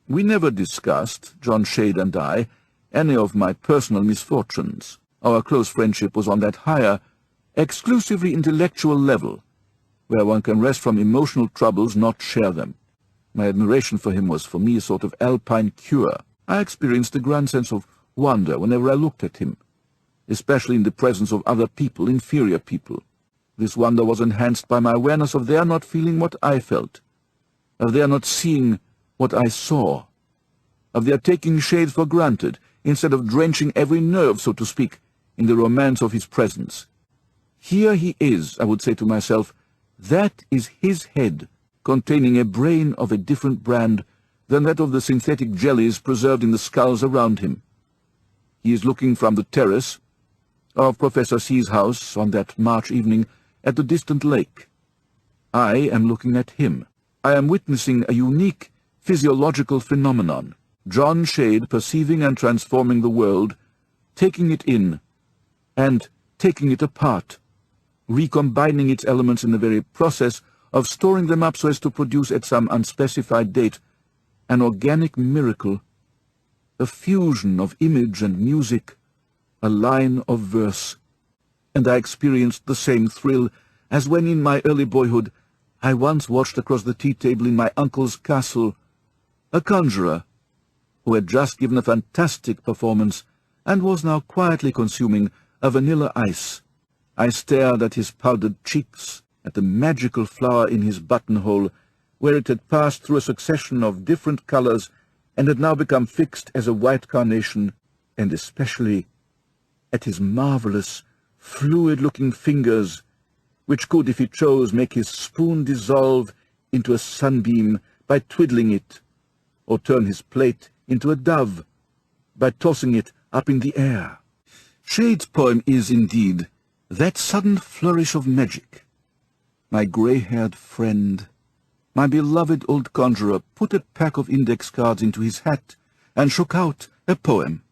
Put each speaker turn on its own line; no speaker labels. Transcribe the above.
We never discussed, John Shade and I, any of my personal misfortunes. Our close friendship was on that higher, exclusively intellectual level, where one can rest from emotional troubles, not share them. My admiration for him was for me a sort of alpine cure. I experienced a grand sense of wonder whenever I looked at him, especially in the presence of other people, inferior people. This wonder was enhanced by my awareness of their not feeling what I felt, of their not seeing what I saw, of their taking Shade for granted, instead of drenching every nerve, so to speak, in the romance of his presence. Here he is, I would say to myself, that is his head, containing a brain of a different brand than that of the synthetic jellies preserved in the skulls around him. He is looking from the terrace of Professor C's house on that March evening at the distant lake. I am looking at him. I am witnessing a unique physiological phenomenon. John Shade perceiving and transforming the world, taking it in, and taking it apart, recombining its elements in the very process of storing them up so as to produce at some unspecified date an organic miracle, a fusion of image and music, a line of verse. And I experienced the same thrill as when in my early boyhood I once watched across the tea-table in my uncle's castle a conjurer who had just given a fantastic performance and was now quietly consuming a vanilla ice. I stared at his powdered cheeks, at the magical flower in his buttonhole, where it had passed through a succession of different colors and had now become fixed as a white carnation, and especially at his marvelous, fluid-looking fingers, which could, if he chose, make his spoon dissolve into a sunbeam by twiddling it, or turn his plate into a dove by tossing it up in the air. Shade's poem is, indeed, that sudden flourish of magic. My grey-haired friend, my beloved old conjurer, put a pack of index cards into his hat and shook out a poem.